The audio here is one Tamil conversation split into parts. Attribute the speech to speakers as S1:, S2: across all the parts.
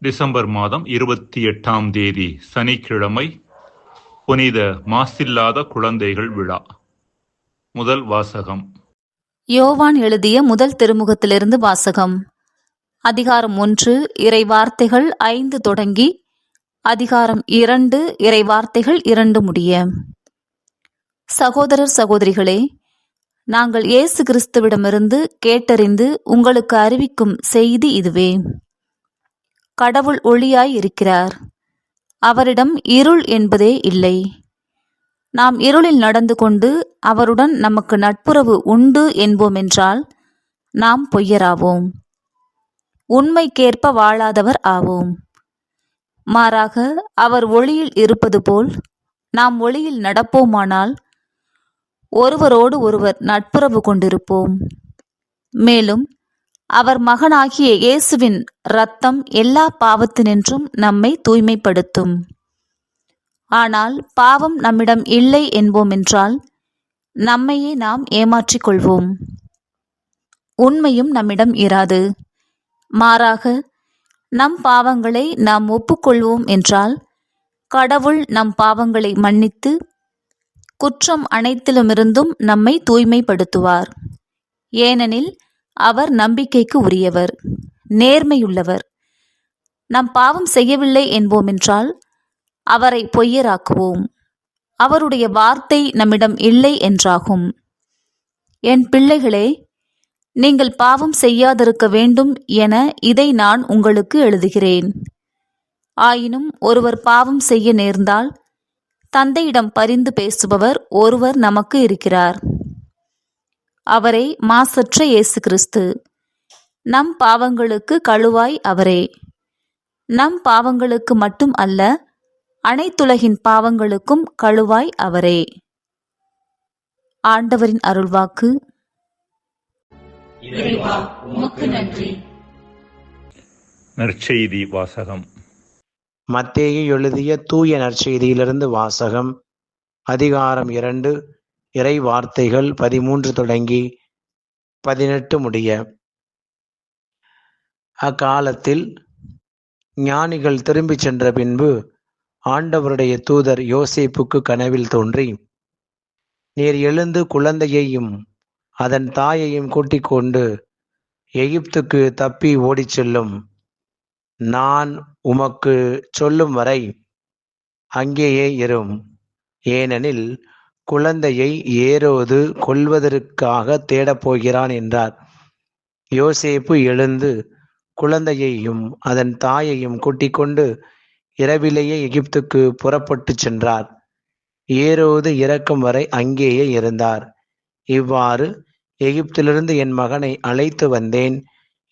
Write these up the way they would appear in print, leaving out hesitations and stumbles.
S1: டிசம்பர் மாதம் 28ஆம் தேதி சனிக்கிழமை, புனித மாசில்லாத குழந்தைகள் விழா. முதல் வாசகம்.
S2: யோவான் எழுதிய முதல் திருமுகத்திலிருந்து வாசகம். அதிகாரம் 1 இறை வார்த்தைகள் 5 தொடங்கி அதிகாரம் 2 இறை வார்த்தைகள் 2 முடிய. சகோதரர் சகோதரிகளே, நாங்கள் இயேசு கிறிஸ்துவிடமிருந்து கேட்டறிந்து உங்களுக்கு அறிவிக்கும் செய்தி இதுவே. கடவுள் ஒளியாய் இருக்கிறார். அவரிடம் இருள் என்பதே இல்லை. நாம் இருளில் நடந்து கொண்டு அவருடன் நமக்கு நட்புறவு உண்டு என்போமென்றால் நாம் பொய்யராவோம், உண்மைக்கேற்ப வாழாதவர் ஆவோம். மாறாக அவர் ஒளியில் இருப்பது போல் நாம் ஒளியில் நடப்போமானால் ஒருவரோடு ஒருவர் நட்புறவு கொண்டிருப்போம். மேலும் அவர் மகனாகிய இயேசுவின் இரத்தம் எல்லா பாவத்தினின்றும் நம்மை தூய்மைப்படுத்தும். ஆனால் பாவம் நம்மிடம் இல்லை என்போமென்றால் நம்மையே நாம் ஏமாற்றிக் கொள்வோம், உண்மையும் நம்மிடம் இராது. மாறாக நம் பாவங்களை நாம் ஒப்புக்கொள்வோம் என்றால் கடவுள் நம் பாவங்களை மன்னித்து குற்றம் அனைத்திலுமிருந்தும் நம்மை தூய்மைப்படுத்துவார். ஏனெனில் அவர் நம்பிக்கைக்கு உரியவர், நேர்மையுள்ளவர். நாம் பாவம் செய்யவில்லை என்போமென்றால் அவரை பொய்யராக்குவோம், அவருடைய வார்த்தை நம்மிடம் இல்லை என்றாகும். என் பிள்ளைகளே, நீங்கள் பாவம் செய்யாதிருக்க வேண்டும் என இதை நான் உங்களுக்கு எழுதுகிறேன். ஆயினும் ஒருவர் பாவம் செய்ய நேர்ந்தால் தந்தையிடம் பரிந்து பேசுபவர் ஒருவர் நமக்கு இருக்கிறார். அவரே மாசற்ற இயேசு கிறிஸ்து. நம் பாவங்களுக்கு கழுவாய் அவரே. நம் பாவங்களுக்கு மட்டும் அல்ல, அனைத்துலகின் பாவங்களுக்கும் கழுவாய் அவரே. ஆண்டவரின் அருள்வாக்கு.
S1: நற்செய்தி வாசகம்.
S3: மத்தேயு எழுதிய தூய நற்செய்தியிலிருந்து வாசகம். அதிகாரம் 2 இறை வார்த்தைகள் 13 தொடங்கி 18 முடிய. அக்காலத்தில் ஞானிகள் திரும்பிச் சென்ற பின்பு ஆண்டவருடைய தூதர் யோசேப்புக்கு கனவில் தோன்றி, நீர் எழுந்து குழந்தையையும் அதன் தாயையும் கூட்டிக் கொண்டு எகிப்துக்கு தப்பி ஓடிச் செல்லும். நான் உமக்கு சொல்லும் வரை அங்கேயே இரும். ஏனெனில் குழந்தையை ஏரோது கொல்வதற்காக தேடப்போகிறான் என்றார். யோசேப்பு எழுந்து குழந்தையையும் அதன் தாயையும் கூட்டிக் கொண்டு இரவிலேயே எகிப்துக்கு புறப்பட்டு சென்றார். ஏரோது இறக்கும் வரை அங்கேயே இருந்தார். இவ்வாறு எகிப்திலிருந்து என் மகனை அழைத்து வந்தேன்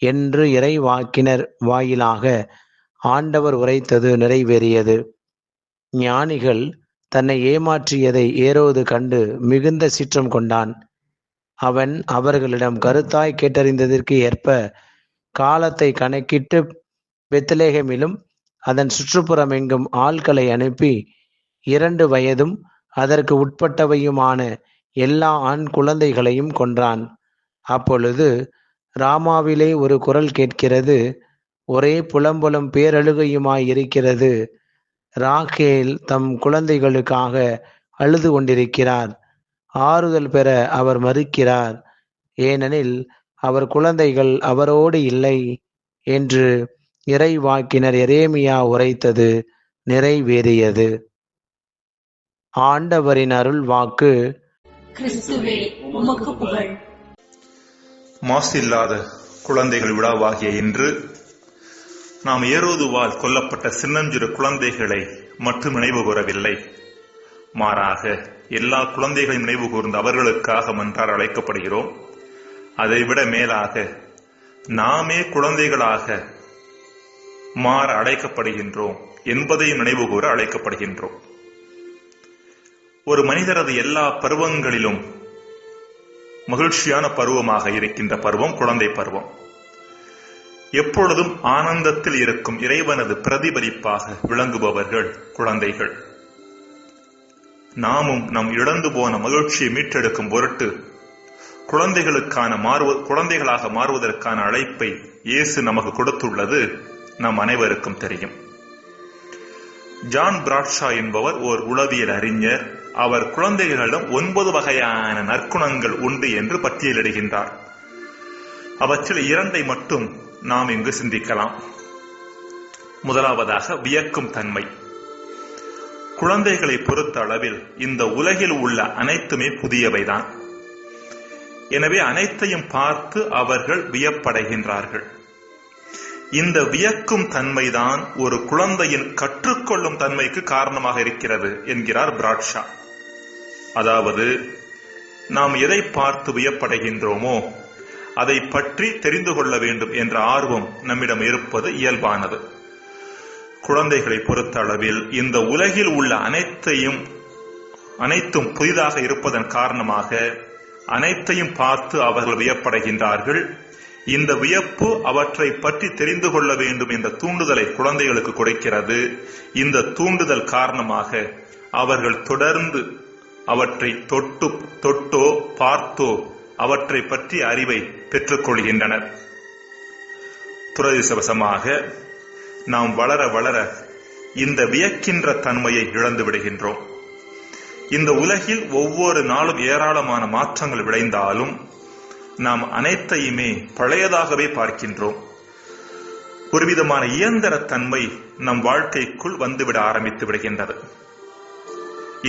S3: என்று இறைவாக்கினர் வாயிலாக ஆண்டவர் உரைத்தது நிறைவேறியது. ஞானிகள் தன்னை ஏமாற்றியதை ஏரோது கண்டு மிகுந்த சீற்றம் கொண்டான். அவன் அவர்களிடம் கருத்தாய் கேட்டறிந்ததற்கு ஏற்ப காலத்தை கணக்கிட்டு பெத்லகேமிலும் அதன் சுற்றுப்புறம் எங்கும் ஆட்களை அனுப்பி 2 வயதும் அதற்கு உட்பட்டவையுமான எல்லா ஆண் குழந்தைகளையும் கொன்றான். அப்பொழுது ராமாவிலே ஒரு குரல் கேட்கிறது, ஒரே புலம்பலும் பேரழுகையுமாயிருக்கிறது. ராகேல் தம் குழந்தைகளுக்காக அழுது கொண்டிருக்கிறார். ஆறுதல் பெற அவர் மறுக்கிறார், ஏனெனில் அவர் குழந்தைகள் அவரோடு இல்லை என்று இறைவாக்கினர் எரேமியா உரைத்தது நிறைவேறியது. ஆண்டவரின் அருள் வாக்கு.
S4: கிறிஸ்துவே, உமக்கு புகழ்.
S1: மாசில்லாத குழந்தைகள் விழாவாகிய இன்று நாம் ஏரோதுவால் கொல்லப்பட்ட சின்னஞ்சிறு குழந்தைகளை மட்டும் நினைவு கூறவில்லை, மாறாக எல்லா குழந்தைகளையும் நினைவு கூர்ந்து அவர்களுக்காக மன்றாட அழைக்கப்படுகிறோம். அதைவிட மேலாக நாமே குழந்தைகளாக மாற அழைக்கப்படுகின்றோம் என்பதையும் நினைவு கூற அழைக்கப்படுகின்றோம். ஒரு மனிதரது எல்லா பருவங்களிலும் மகிழ்ச்சியான பருவமாக இருக்கின்ற பருவம் குழந்தை பருவம். எப்பொழுதும் ஆனந்தத்தில் இருக்கும் இறைவனது பிரதிபலிப்பாக விளங்குபவர்கள் குழந்தைகள். நாமும் நம் இழந்து போன மகிழ்ச்சியை மீட்டெடுக்கும் பொருட்டு குழந்தைகளாக மாறுவதற்கான அழைப்பை இயேசு நமக்கு கொடுத்துள்ளது நம் அனைவருக்கும் தெரியும். ஜான் பிராட்ஷா என்பவர் ஓர் உளவியல் அறிஞர். அவர் குழந்தைகளிடம் 9 வகையான நற்குணங்கள் உண்டு என்று பட்டியலிடுகின்றார். அவற்றில் 2 மட்டும் நாம் இங்கு சிந்திக்கலாம். முதலாவதாக வியக்கும் தன்மை. குழந்தைகளை பொறுத்த அளவில் இந்த உலகில் உள்ள அனைத்துமே புதியவைதான். எனவே அனைத்தையும் பார்த்து அவர்கள் வியப்படைகின்றார்கள். இந்த வியக்கும் தன்மைதான் ஒரு குழந்தையின் கற்றுக்கொள்ளும் தன்மைக்கு காரணமாக இருக்கிறது என்கிறார் பிராட்ஷா. அதாவது, நாம் எதை பார்த்து வியப்படைகின்றோமோ அதை பற்றி தெரிந்து கொள்ள வேண்டும் என்ற ஆர்வம் நம்மிடம் இருப்பது இயல்பானது. குழந்தைகளை பொறுத்த அளவில் இந்த உலகில் உள்ள அனைத்தும் புதிதாக இருப்பதன் காரணமாக அனைத்தையும் பார்த்து அவர்கள் வியப்படைகின்றார்கள். இந்த வியப்பு அவற்றை பற்றி தெரிந்து கொள்ள வேண்டும் என்ற தூண்டுதலை குழந்தைகளுக்கு கொடுக்கிறது. இந்த தூண்டுதல் காரணமாக அவர்கள் தொடர்ந்து அவற்றை தொட்டோ பார்த்தோ அவற்றை பற்றி அறிவை பெற்றுக் கொள்கின்றனர். துரதிர்ஷ்டவசமாக நாம் வளர வளர இந்த வியக்கின்ற தன்மையை இழந்து விடுகின்றோம். இந்த உலகில் ஒவ்வொரு நாளும் ஏராளமான மாற்றங்கள் விளைந்தாலும் நாம் அனைத்தையுமே பழையதாகவே பார்க்கின்றோம். ஒருவிதமான இயந்திர தன்மை நம் வாழ்க்கைக்குள் வந்துவிட ஆரம்பித்து விடுகின்றது.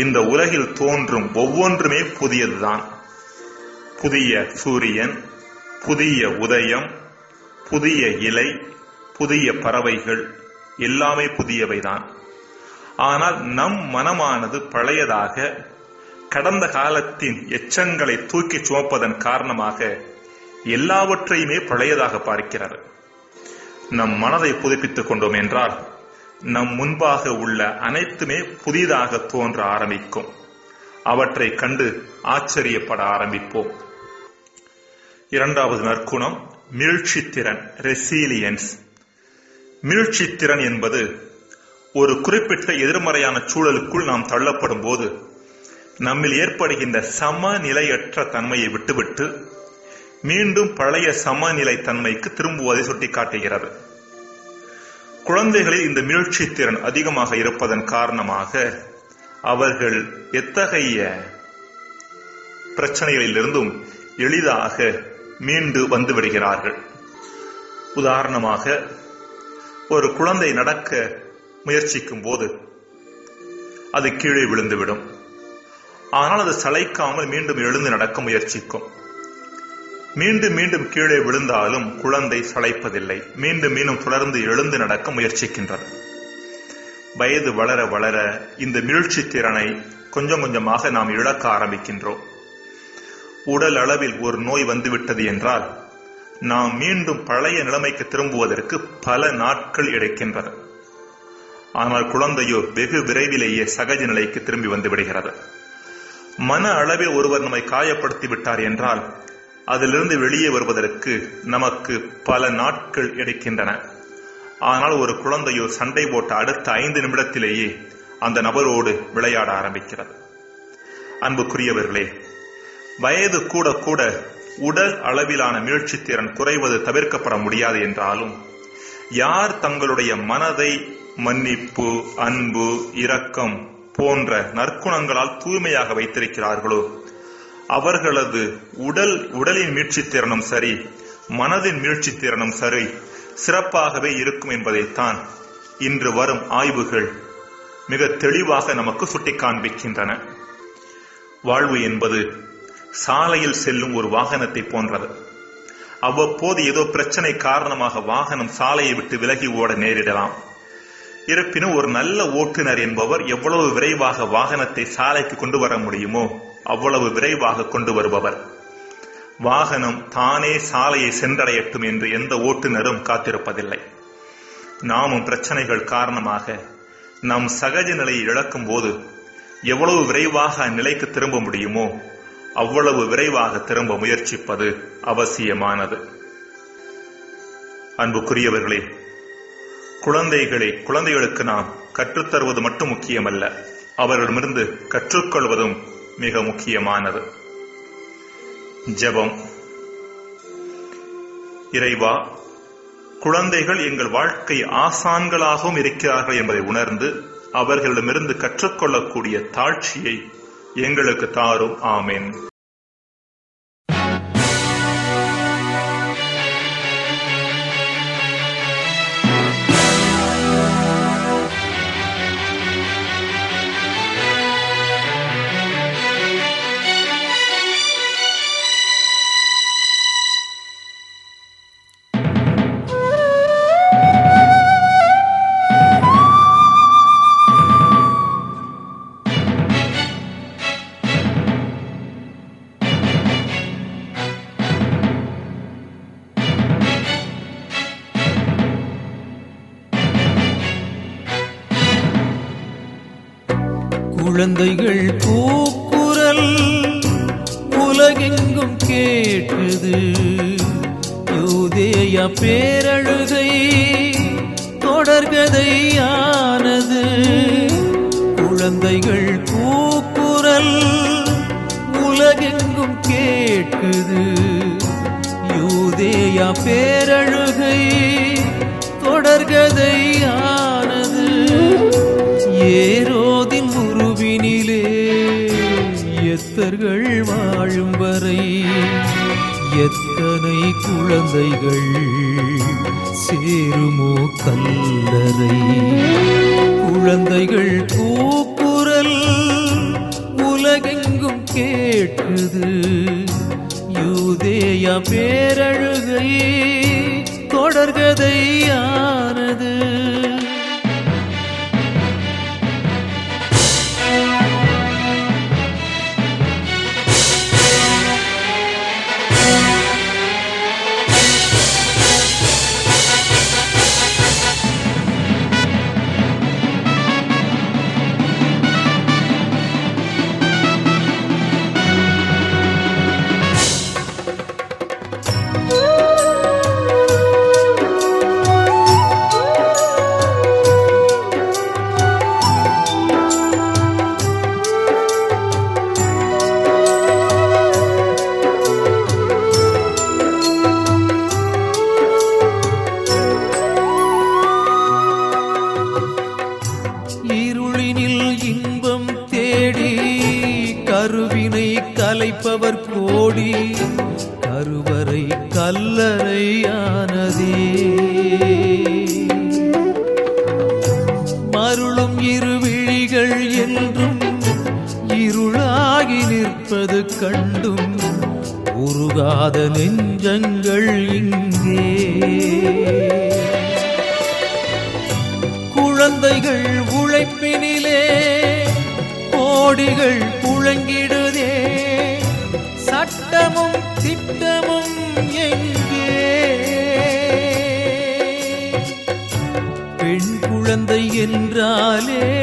S1: இந்த உலகில் தோன்றும் ஒவ்வொன்றுமே புதியதுதான். புதிய சூரியன், புதிய உதயம், புதிய இலை, புதிய பறவைகள் எல்லாமே புதியவைதான். ஆனால் நம் மனமானது பழையதாக கடந்த காலத்தின் எச்சங்களை தூக்கி சுமப்பதன் காரணமாக எல்லாவற்றையுமே பழையதாக பார்க்கிறது. நம் மனதை புதுப்பித்துக் கொண்டோம் என்றால் நம் முன்பாக உள்ள அனைத்துமே புதிதாக தோன்ற ஆரம்பிக்கும். அவற்றை கண்டு ஆச்சரியப்பட ஆரம்பிப்போம். 2வது நற்குணம் மீழ்ச்சித்திறன், ரெசிலியன்ஸ். மீழ்ச்சித்திறன் என்பது ஒரு குறிப்பிட்ட எதிர்மறையான சூழலுக்குள் நாம் தள்ளப்படும் போது நம்மில் ஏற்படுகின்ற சமநிலையற்ற தன்மையை விட்டுவிட்டு மீண்டும் பழைய சமநிலை தன்மைக்கு திரும்புவதை சுட்டிக்காட்டுகிறது. குழந்தைகளில் இந்த மீழ்ச்சித்திறன் அதிகமாக இருப்பதன் காரணமாக அவர்கள் எத்தகைய பிரச்சனைகளிலிருந்தும் எளிதாக மீண்டு வந்து விடுகிறார்கள். உதாரணமாக, ஒரு குழந்தை நடக்க முயற்சிக்கும் போது அது கீழே விழுந்துவிடும். ஆனால் அது சளைக்காமல் மீண்டும் எழுந்து நடக்க முயற்சிக்கும். மீண்டும் மீண்டும் கீழே விழுந்தாலும் குழந்தை சளைப்பதில்லை. மீண்டும் மீண்டும் தொடர்ந்து எழுந்து நடக்க முயற்சிக்கின்றது. வயது வளர வளர இந்த மீழ்ச்சி திறனை கொஞ்சம் கொஞ்சமாக நாம் இழக்க ஆரம்பிக்கின்றோம். உடல் அளவில் ஒரு நோய் வந்துவிட்டது என்றால் நாம் மீண்டும் பழைய நிலைமைக்கு திரும்புவதற்கு பல நாட்கள் எடுக்கின்றது. ஆனால் குழந்தையோ வெகு விரைவிலேயே சகஜ நிலைக்கு திரும்பி வந்து விடுகிறது. மன அளவில் ஒருவர் நம்மை காயப்படுத்தி விட்டார் என்றால் அதிலிருந்து வெளியே வருவதற்கு நமக்கு பல நாட்கள் எடுக்கின்றன. ஆனால் ஒரு குழந்தையோ சண்டை போட்ட அடுத்த 5 நிமிடத்திலேயே அந்த நபரோடு விளையாட ஆரம்பிக்கிறது. அன்புக்குரியவர்களே, வயது கூட கூட உடல் அளவிலான மீழ்ச்சித்திறன் குறைவது தவிர்க்கப்பட முடியாது என்றாலும் யார் தங்களுடைய மனதை மன்னிப்பு, அன்பு, இரக்கம் போன்ற நற்குணங்களால் தூய்மையாக வைத்திருக்கிறார்களோ அவர்களது உடலின் மீழ்ச்சித்திறனும் சரி, மனதின் மீழ்ச்சித்திறனும் சரி சிறப்பாகவே இருக்கும் என்பதைத்தான் இன்று வரும் ஆய்வுகள் மிக தெளிவாக நமக்கு சுட்டி காண்பிக்கின்றன. வாழ்வு என்பது சாலையில் செல்லும் ஒரு வாகனத்தை போன்றது. அவ்வப்போது ஏதோ பிரச்சனை காரணமாக வாகனம் சாலையை விட்டு விலகி ஓட நேரிடலாம். இருப்பினும் ஒரு நல்ல ஓட்டுநர் என்பவர் எவ்வளவு விரைவாக வாகனத்தை சாலைக்கு கொண்டு வர முடியுமோ அவ்வளவு விரைவாக கொண்டு வருபவர். வாகனம் தானே சாலையை சென்றடையட்டும் என்று எந்த ஓட்டுநரும் காத்திருப்பதில்லை. நாமும் பிரச்சனைகள் காரணமாக நம் சகஜ நிலையை இழக்கும் போது எவ்வளவு விரைவாக அந்நிலைக்கு திரும்ப முடியுமோ அவ்வளவு விரைவாக திரும்ப முயற்சிப்பது அவசியமானது. அன்புக்குரியவர்களே, குழந்தைகளுக்கு நாம் கற்றுத்தருவது மட்டும் முக்கியமல்ல, அவர்களிடமிருந்து கற்றுக்கொள்வதும் மிக முக்கியமானது. ஜெபம். இறைவா, குழந்தைகள் எங்கள் வாழ்க்கை ஆசான்களாகவும் இருக்கிறார்கள் என்பதை உணர்ந்து அவர்களிடமிருந்து கற்றுக்கொள்ளக்கூடிய தாழ்ச்சியை எங்களுக்கு தாரும். ஆமென்.
S5: குழந்தைகள் கூக்குரல் உலகெங்கும் கேட்குது. யூதேயா பேரழுகை தொடர்கதையானது. குழந்தைகள் கூக்குரல் உலகெங்கும் கேட்குது. யூதேயா பேரழுகை தொடர்கதையானது. ஏரோதின் உருவினிலே எத்தர்கள் வாழும் வரை எத்தனை குழந்தைகள் சேருமோ கல்லறை. குழந்தைகள் கூக்குரல் உலகெங்கும் கேட்குது. யூதேயா பேரழுகை தொடர்கதையானது. கருவினை கலைப்பவர் கோடி கருவறை கல்லறையானதே. மருளும் இருவிழிகள் என்றும் இருளாகி நிற்பது கண்டும் உருகாத நெஞ்சங்கள் இங்கே. குழந்தைகள் உழைப்பினிலே கோடிகள் புழங்கிடுதே. சட்டமும் திட்டமும் எங்கே? பெண் குழந்தை என்றாலே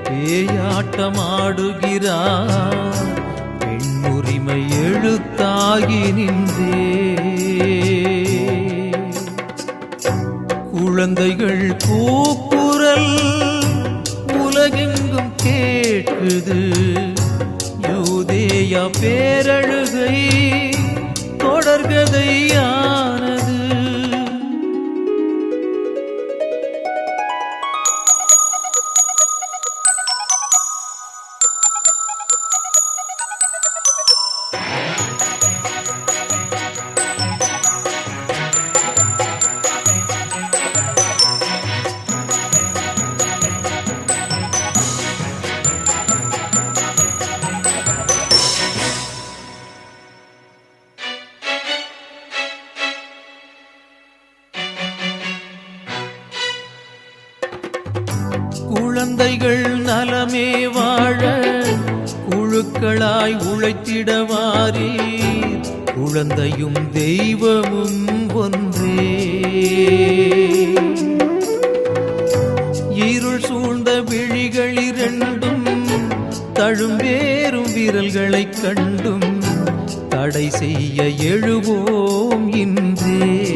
S5: பேயாட்டமாடுகிறார். பெண் உரிமை எழுத்தாகி நின்றே. குழந்தைகள் கூக்குரல் உலகெங்கும் கேட்குது. யூதேயா பேரழுகை தொடர்கதையானது. குழந்தைகள் நலமே வாழ குழுக்களாய் உழைத்திடவாரீர். குழந்தையும் தெய்வமும் ஒன்றே. இருள் சூழ்ந்த விழிகள் இரண்டும் தழும்பேறும் விரல்களைக் கண்டும் தடை செய்ய எழுவோம் இன்றே.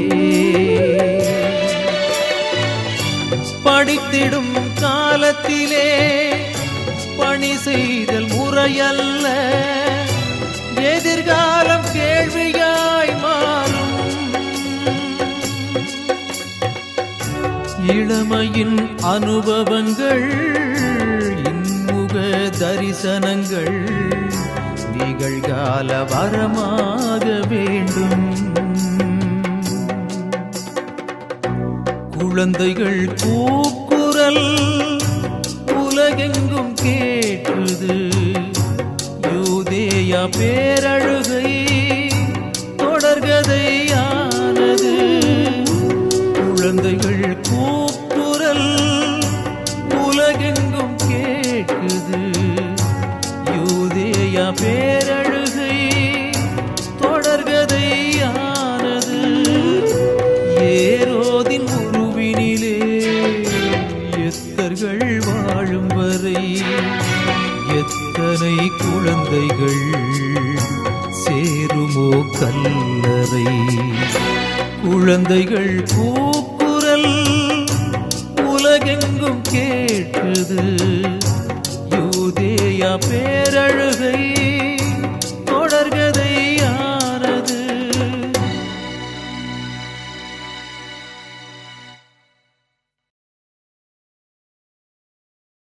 S5: படித்திடும் காலத்திலே பணி செய்தல் முறையல்ல. எதிர்காலம் கேள்வியாய் மாறும். இளமையின் அனுபவங்கள், இன்முக தரிசனங்கள் நிகழ்கால வரமாக வேண்டும். குழந்தைகள் கூக்குரல் உலகெங்கும் கேட்குது. யூதேயா பேரழுகை தொடர்கதையானது. குழந்தைகள் கூக்குரல் உலகெங்கும் கேட்குது. யூதேயா பேரழுகை தொடர்கதையானது. ஏரோதின் உருவினிலே எத்தர்கள் வாழும் வரை எத்தனை குழந்தைகள் சேருமோ கல்லறை. குழந்தைகள் கூக்குரல் உலகெங்கும் கேட்குது. யூதேயா பேரழுகை